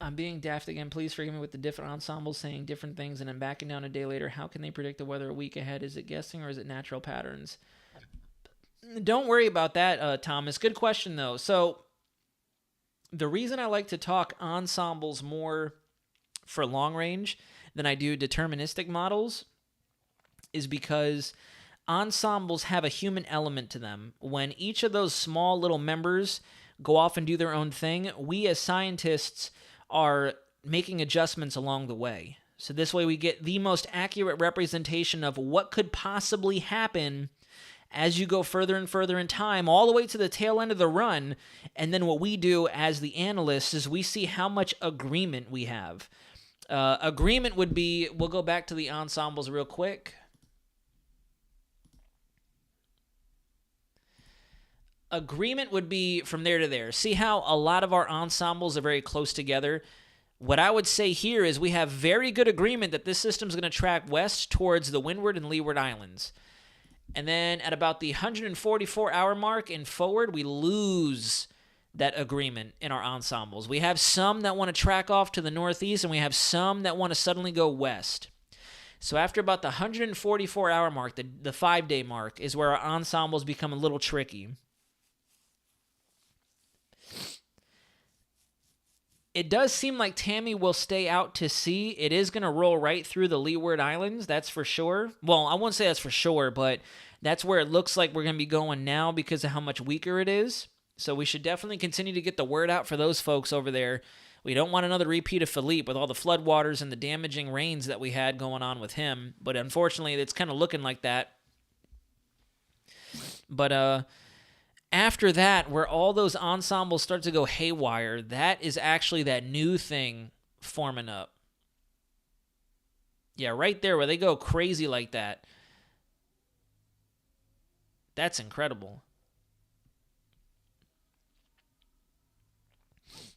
I'm being daft again. Please forgive me with the different ensembles saying different things and then backing down a day later. How can they predict the weather a week ahead? Is it guessing or is it natural patterns? Don't worry about that, Thomas. Good question, though. So the reason I like to talk ensembles more for long range than I do deterministic models is because ensembles have a human element to them. When each of those small little members go off and do their own thing, we as scientists are making adjustments along the way. So this way we get the most accurate representation of what could possibly happen as you go further and further in time, all the way to the tail end of the run. And then what we do as the analysts is we see how much agreement we have. Agreement would be, we'll go back to the ensembles real quick. Agreement would be from there to there. See how a lot of our ensembles are very close together? What I would say here is we have very good agreement that this system is going to track west towards the Windward and Leeward Islands. And then at about the 144-hour mark and forward, we lose that agreement in our ensembles. We have some that want to track off to the northeast, and we have some that want to suddenly go west. So after about the 144-hour mark, the 5-day mark, is where our ensembles become a little tricky. It does seem like Tammy will stay out to sea. It is going to roll right through the Leeward Islands, that's for sure. Well, I won't say that's for sure, but that's where it looks like we're going to be going now because of how much weaker it is. So we should definitely continue to get the word out for those folks over there. We don't want another repeat of Philippe with all the floodwaters and the damaging rains that we had going on with him. But unfortunately, it's kind of looking like that. But, after that, where all those ensembles start to go haywire, that is actually that new thing forming up. Yeah, right there where they go crazy like that. That's incredible.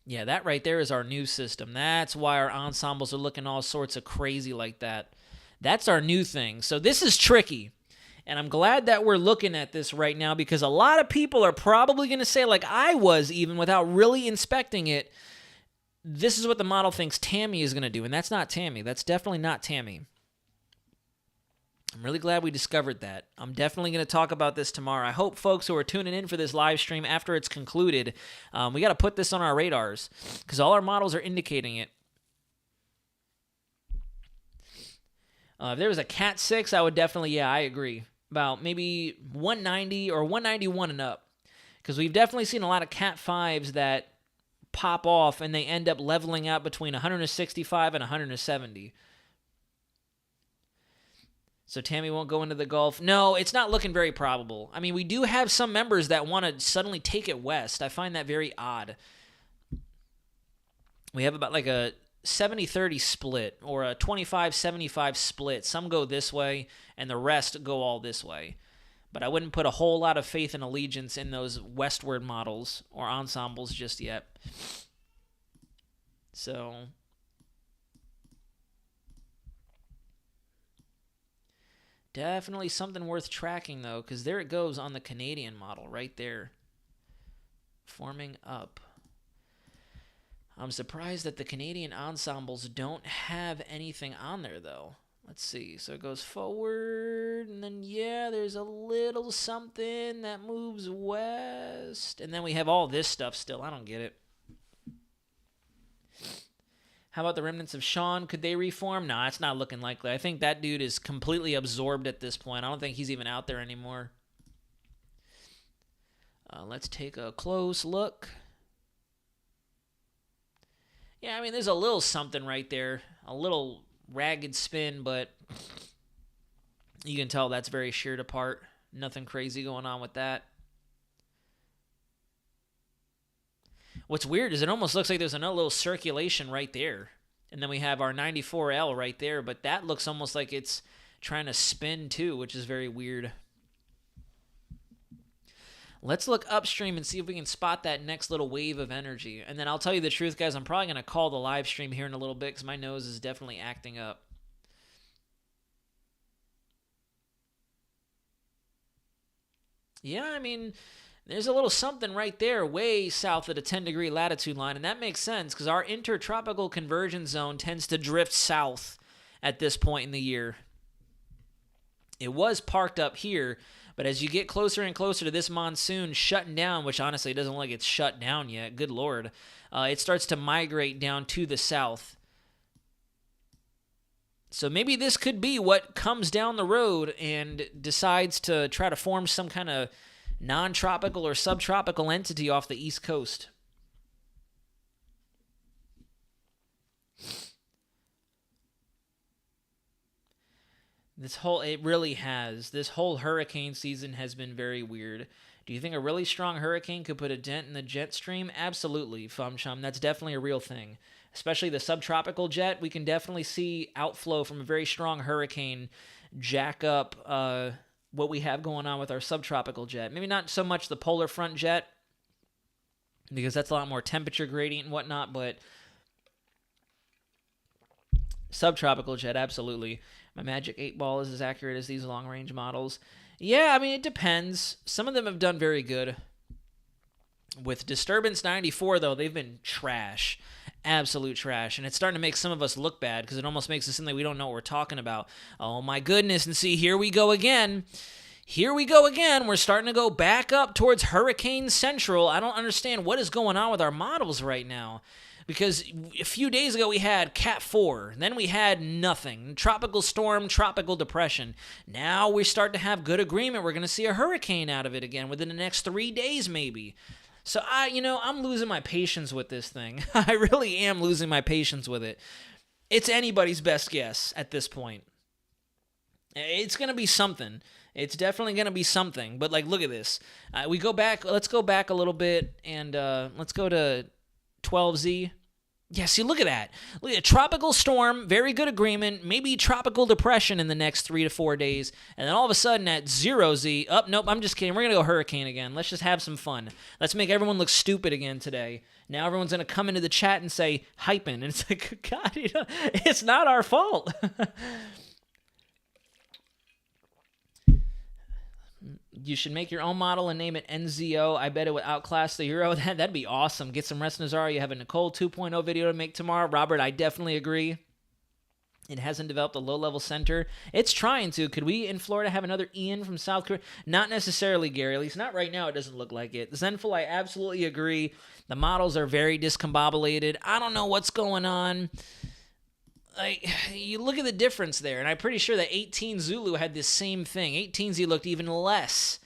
Yeah, that right there is our new system. That's why our ensembles are looking all sorts of crazy like that. That's our new thing. So this is tricky. And I'm glad that we're looking at this right now, because a lot of people are probably going to say, like I was even without really inspecting it, this is what the model thinks Tammy is going to do, and that's not Tammy. That's definitely not Tammy. I'm really glad we discovered that. I'm definitely going to talk about this tomorrow. I hope folks who are tuning in for this live stream after it's concluded, we got to put this on our radars because all our models are indicating it. If there was a Cat 6, I would definitely, I agree. About maybe 190 or 191 and up. Because we've definitely seen a lot of Cat 5s that pop off and they end up leveling out between 165 and 170. So Tammy won't go into the Gulf. No, it's not looking very probable. I mean, we do have some members that want to suddenly take it west. I find that very odd. We have about like a 70-30 split or a 25-75 split. Some go this way and the rest go all this way. But I wouldn't put a whole lot of faith and allegiance in those westward models or ensembles just yet. So definitely something worth tracking, though, because there it goes on the Canadian model right there. Forming up. I'm surprised that the Canadian ensembles don't have anything on there, though. Let's see. So it goes forward, and then, there's a little something that moves west. And then we have all this stuff still. I don't get it. How about the remnants of Sean? Could they reform? Nah, it's not looking likely. I think that dude is completely absorbed at this point. I don't think he's even out there anymore. Let's take a close look. Yeah, I mean, there's a little something right there. A little ragged spin, but you can tell that's very sheared apart. Nothing crazy going on with that. What's weird is it almost looks like there's another little circulation right there. And then we have our 94L right there, but that looks almost like it's trying to spin too, which is very weird. Let's look upstream and see if we can spot that next little wave of energy. And then I'll tell you the truth, guys, I'm probably going to call the live stream here in a little bit because my nose is definitely acting up. Yeah, I mean, there's a little something right there way south of the 10-degree latitude line, and that makes sense because our intertropical convergence zone tends to drift south at this point in the year. It was parked up here, but as you get closer and closer to this monsoon shutting down, which honestly doesn't look like it's shut down yet, good Lord, it starts to migrate down to the south. So maybe this could be what comes down the road and decides to try to form some kind of non-tropical or subtropical entity off the East Coast. This whole hurricane season has been very weird. Do you think a really strong hurricane could put a dent in the jet stream? Absolutely, Fumchum. That's definitely a real thing. Especially the subtropical jet, we can definitely see outflow from a very strong hurricane jack up what we have going on with our subtropical jet. Maybe not so much the polar front jet, because that's a lot more temperature gradient and whatnot, but subtropical jet, absolutely. My Magic 8 Ball is as accurate as these long-range models. Yeah, I mean, it depends. Some of them have done very good. With Disturbance 94, though, they've been trash. Absolute trash. And it's starting to make some of us look bad because it almost makes us seem like we don't know what we're talking about. Oh, my goodness. And see, here we go again. Here we go again. We're starting to go back up towards Hurricane Central. I don't understand what is going on with our models right now. Because a few days ago we had Cat 4, then we had nothing. Tropical storm, tropical depression. Now we start to have good agreement. We're going to see a hurricane out of it again within the next 3 days maybe. So I'm losing my patience with this thing. I really am losing my patience with it. It's anybody's best guess at this point. It's going to be something. It's definitely going to be something. But look at this. Let's go back a little bit and let's go to 12Z. Yeah, see, look at that. Look at tropical storm, very good agreement, maybe tropical depression in the next 3 to 4 days, and then all of a sudden at 0Z, nope, I'm just kidding. We're going to go hurricane again. Let's just have some fun. Let's make everyone look stupid again today. Now everyone's going to come into the chat and say, hyping, and it's like, God, it's not our fault. You should make your own model and name it NZO. I bet it would outclass the Euro. That'd be awesome. Get some rest, Nazar. You have a Nicole 2.0 video to make tomorrow. Robert, I definitely agree. It hasn't developed a low-level center. It's trying to. Could we in Florida have another Ian from South Korea? Not necessarily, Gary. At least not right now. It doesn't look like it. Zenful, I absolutely agree. The models are very discombobulated. I don't know what's going on. Like, you look at the difference there, and I'm pretty sure that 18 Zulu had this same thing. 18Z looked even less.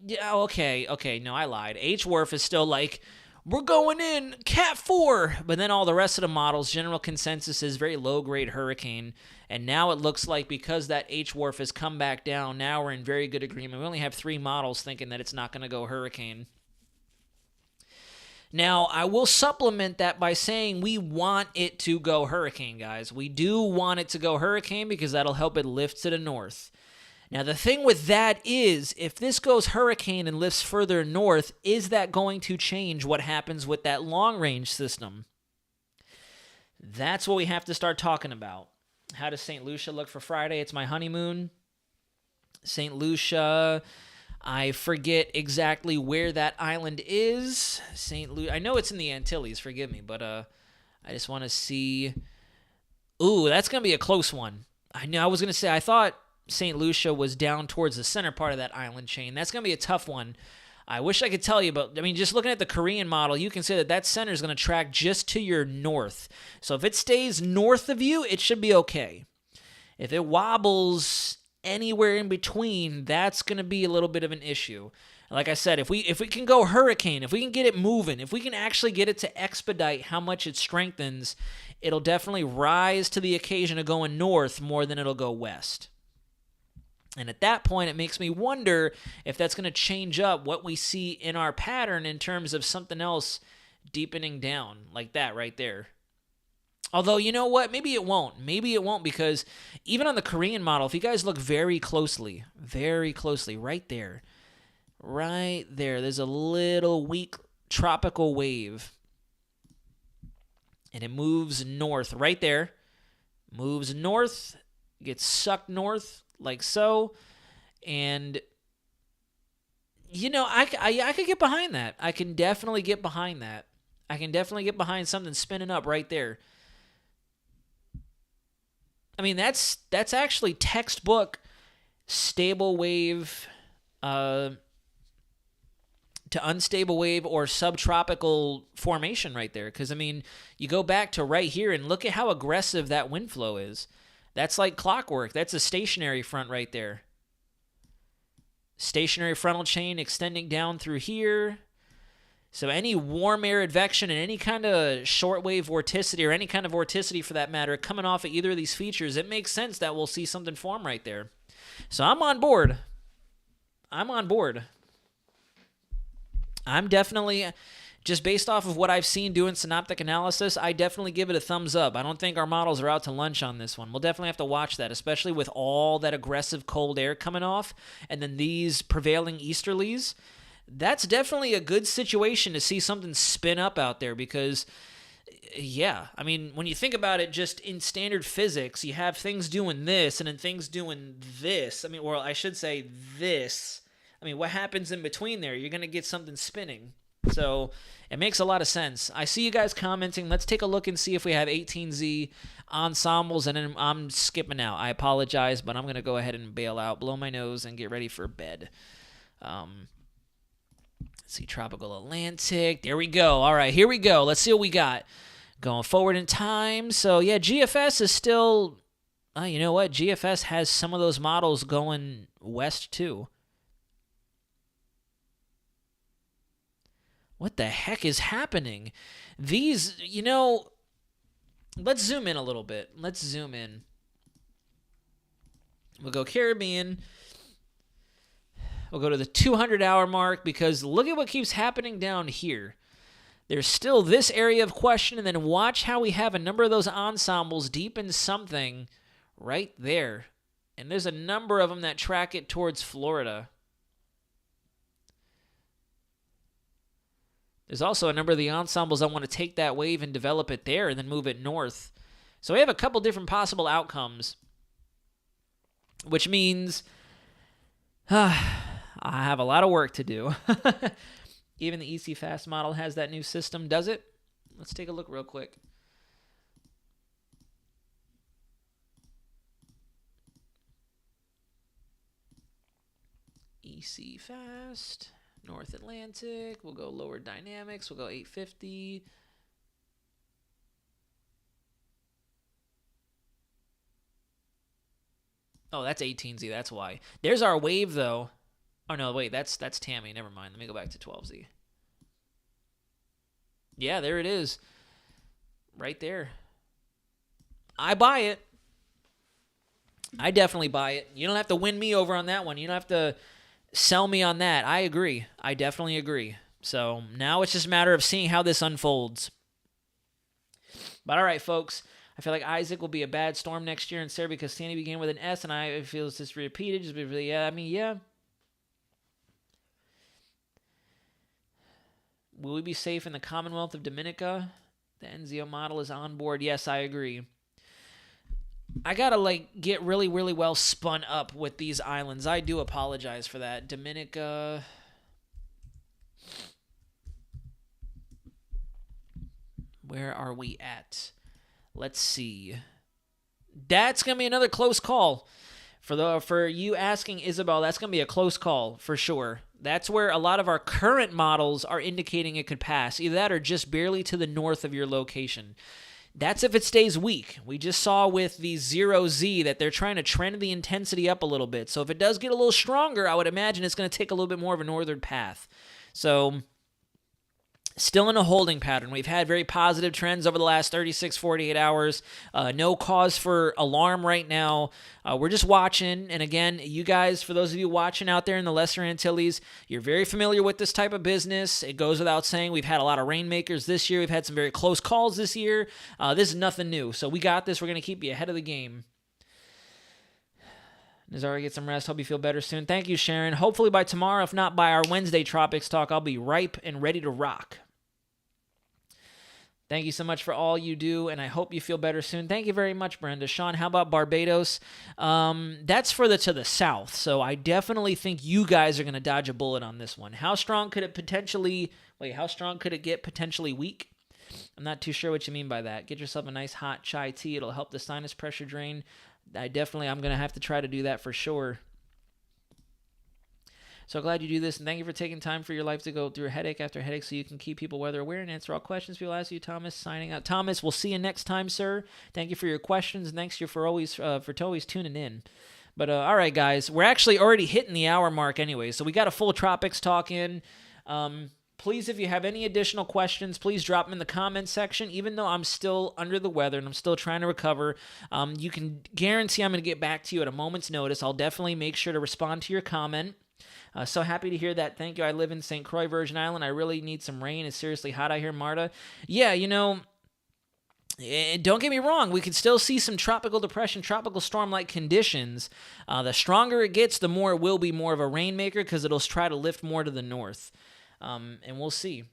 Yeah, okay, no, I lied. H-Werf is still like, we're going in, Cat 4! But then all the rest of the models, general consensus is very low-grade Hurricane. And now it looks like because that H-Werf has come back down, now we're in very good agreement. We only have 3 models thinking that it's not going to go Hurricane. Now, I will supplement that by saying we want it to go Hurricane, guys. We do want it to go Hurricane because that'll help it lift to the north. Now, the thing with that is, if this goes Hurricane and lifts further north, is that going to change what happens with that long-range system? That's what we have to start talking about. How does St. Lucia look for Friday? It's my honeymoon. St. Lucia... I forget exactly where that island is. I know it's in the Antilles, forgive me, but I just want to see. Ooh, that's going to be a close one. I was going to say, I thought St. Lucia was down towards the center part of that island chain. That's going to be a tough one. I wish I could tell you, but I mean, just looking at the Korean model, you can say that center is going to track just to your north. So if it stays north of you, it should be okay. If it wobbles anywhere in between, that's going to be a little bit of an issue. Like I said, if we can go Hurricane, if we can get it moving, if we can actually get it to expedite how much it strengthens, it'll definitely rise to the occasion of going north more than it'll go west. And at that point, it makes me wonder if that's going to change up what we see in our pattern in terms of something else deepening down like that right there. Although, you know what? Maybe it won't. Maybe it won't, because even on the Korean model, if you guys look very closely, right there, there's a little weak tropical wave. And it moves north right there. Moves north, gets sucked north like so. And, you know, I could get behind that. I can definitely get behind that. I can definitely get behind something spinning up right there. I mean, that's actually textbook stable wave to unstable wave or subtropical formation right there. Because, I mean, you go back to right here and look at how aggressive that wind flow is. That's like clockwork. That's a stationary front right there. Stationary frontal chain extending down through here. So any warm air advection and any kind of shortwave vorticity, or any kind of vorticity for that matter, coming off of either of these features, it makes sense that we'll see something form right there. So I'm on board. I'm definitely, just based off of what I've seen doing synoptic analysis, I definitely give it a thumbs up. I don't think our models are out to lunch on this one. We'll definitely have to watch that, especially with all that aggressive cold air coming off, and then these prevailing easterlies. That's definitely a good situation to see something spin up out there because, yeah, I mean, when you think about it just in standard physics, you have things doing this and then things doing this. I mean, well, I should say this. I mean, what happens in between there? You're going to get something spinning. So it makes a lot of sense. I see you guys commenting. Let's take a look and see if we have 18Z ensembles, and then I'm skipping out. I apologize, but I'm going to go ahead and bail out, blow my nose, and get ready for bed. Let's see, Tropical Atlantic. There we go. All right, here we go. Let's see what we got. Going forward in time. So, yeah, GFS is still... you know what? GFS has some of those models going west, too. What the heck is happening? These, you know... Let's zoom in a little bit. Let's zoom in. We'll go Caribbean. We'll go to the 200-hour mark because look at what keeps happening down here. There's still this area of question, and then watch how we have a number of those ensembles deep in something right there. And there's a number of them that track it towards Florida. There's also a number of the ensembles that want to take that wave and develop it there and then move it north. So we have a couple different possible outcomes, which means... I have a lot of work to do. Even the EC Fast model has that new system, does it? Let's take a look real quick. EC Fast, North Atlantic. We'll go lower dynamics. We'll go 850. Oh, that's 18Z. That's why. There's our wave, though. Oh, no, wait. That's Tammy. Never mind. Let me go back to 12Z. Yeah, there it is. Right there. I buy it. I definitely buy it. You don't have to win me over on that one. You don't have to sell me on that. I agree. I definitely agree. So now it's just a matter of seeing how this unfolds. But all right, folks. I feel like Isaac will be a bad storm next year in Sarah because Sandy began with an S, and I feel it's just repeated. Just really, yeah. I mean, yeah. Will we be safe in the Commonwealth of Dominica? The NZO model is on board. Yes, I agree. I gotta get really, really well spun up with these islands. I do apologize for that. Dominica. Where are we at? Let's see. That's gonna be another close call. For you asking Isabel, that's gonna be a close call for sure. That's where a lot of our current models are indicating it could pass. Either that or just barely to the north of your location. That's if it stays weak. We just saw with the 0Z that they're trying to trend the intensity up a little bit. So if it does get a little stronger, I would imagine it's going to take a little bit more of a northern path. So still in a holding pattern. We've had very positive trends over the last 36, 48 hours. No cause for alarm right now. We're just watching. And again, you guys, for those of you watching out there in the Lesser Antilles, you're very familiar with this type of business. It goes without saying. We've had a lot of rainmakers this year. We've had some very close calls this year. This is nothing new. So we got this. We're going to keep you ahead of the game. Nazari, get some rest. Hope you feel better soon. Thank you, Sharon. Hopefully by tomorrow, if not by our Wednesday Tropics Talk, I'll be ripe and ready to rock. Thank you so much for all you do, and I hope you feel better soon. Thank you very much, Brenda. Sean, how about Barbados? That's further to the south, so I definitely think you guys are going to dodge a bullet on this one. How strong could it get potentially weak? I'm not too sure what you mean by that. Get yourself a nice hot chai tea. It'll help the sinus pressure drain. I'm going to have to try to do that for sure. So glad you do this, and thank you for taking time for your life to go through headache after headache so you can keep people weather aware and answer all questions people ask you. Thomas, signing out. Thomas, we'll see you next time, sir. Thank you for your questions, and thanks you for always tuning in. But all right, guys, we're actually already hitting the hour mark anyway, so we got a full Tropics talk in. Please, if you have any additional questions, please drop them in the comments section. Even though I'm still under the weather and I'm still trying to recover, you can guarantee I'm going to get back to you at a moment's notice. I'll definitely make sure to respond to your comment. So happy to hear that. Thank you. I live in St. Croix, Virgin Island. I really need some rain. It's seriously hot out here, Marta. Yeah, don't get me wrong. We could still see some tropical depression, tropical storm-like conditions. The stronger it gets, the more it will be more of a rainmaker because it'll try to lift more to the north. And we'll see.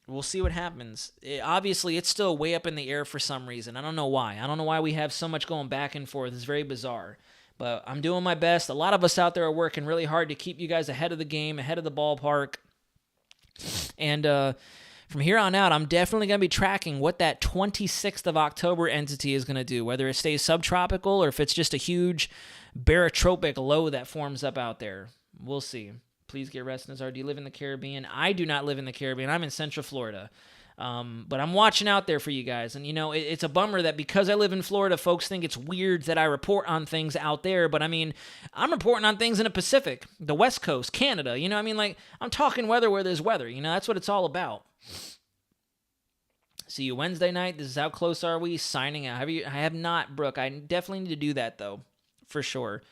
We'll see what happens. Obviously, it's still way up in the air for some reason. I don't know why. I don't know why we have so much going back and forth. It's very bizarre. But I'm doing my best. A lot of us out there are working really hard to keep you guys ahead of the game, ahead of the ballpark. And from here on out, I'm definitely going to be tracking what that 26th of October entity is going to do, whether it stays subtropical or if it's just a huge barotropic low that forms up out there. We'll see. Please get rest, Nazar. Do you live in the Caribbean? I do not live in the Caribbean. I'm in Central Florida. But I'm watching out there for you guys. And, it's a bummer that because I live in Florida, folks think it's weird that I report on things out there. But, I'm reporting on things in the Pacific, the West Coast, Canada. I'm talking weather where there's weather. That's what it's all about. See you Wednesday night. This is How Close Are We? Signing out. I have not, Brooke. I definitely need to do that, though, for sure.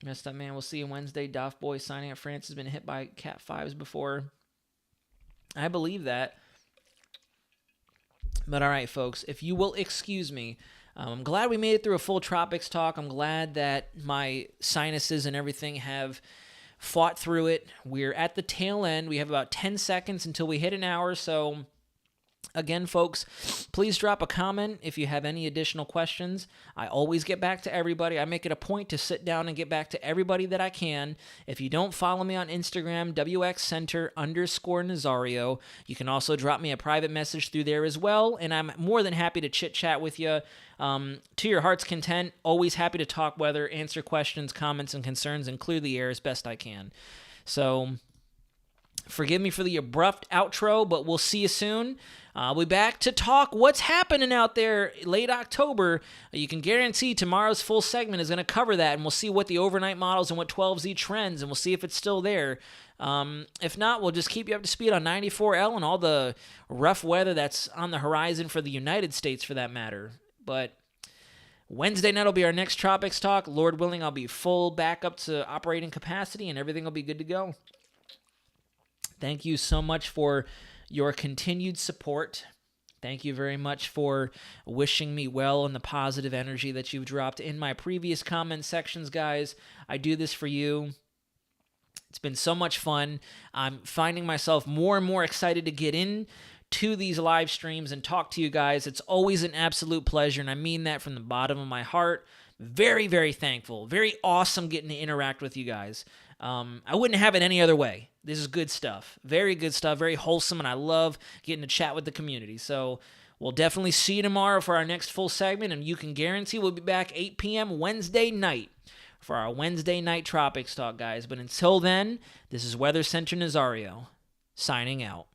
Messed up, man. We'll see you Wednesday. Doff Boy signing up. France has been hit by Cat 5s before. I believe that. But all right, folks, if you will excuse me, I'm glad we made it through a full Tropics talk. I'm glad that my sinuses and everything have fought through it. We're at the tail end. We have about 10 seconds until we hit an hour, so Again, folks, please drop a comment if you have any additional questions. I always get back to everybody. I make it a point to sit down and get back to everybody that I can. If you don't follow me on Instagram, WXCenter_Nazario, you can also drop me a private message through there as well, and I'm more than happy to chit-chat with you to your heart's content. Always happy to talk weather, answer questions, comments, and concerns, and clear the air as best I can. So forgive me for the abrupt outro, but we'll see you soon. I'll be back to talk what's happening out there late October. You can guarantee tomorrow's full segment is going to cover that, and we'll see what the overnight models and what 12Z trends, and we'll see if it's still there. If not, we'll just keep you up to speed on 94L and all the rough weather that's on the horizon for the United States, for that matter. But Wednesday night will be our next Tropics Talk. Lord willing, I'll be full back up to operating capacity, and everything will be good to go. Thank you so much for your continued support. Thank you very much for wishing me well and the positive energy that you've dropped in my previous comment sections, guys. I do this for you. It's been so much fun. I'm finding myself more and more excited to get into these live streams and talk to you guys. It's always an absolute pleasure, and I mean that from the bottom of my heart. Very, very thankful. Very awesome getting to interact with you guys. I wouldn't have it any other way. This is good stuff. Very good stuff. Very wholesome, and I love getting to chat with the community. So we'll definitely see you tomorrow for our next full segment, and you can guarantee we'll be back 8 p.m. Wednesday night for our Wednesday night Tropics Talk, guys. But until then, this is Weather Center Nazario, signing out.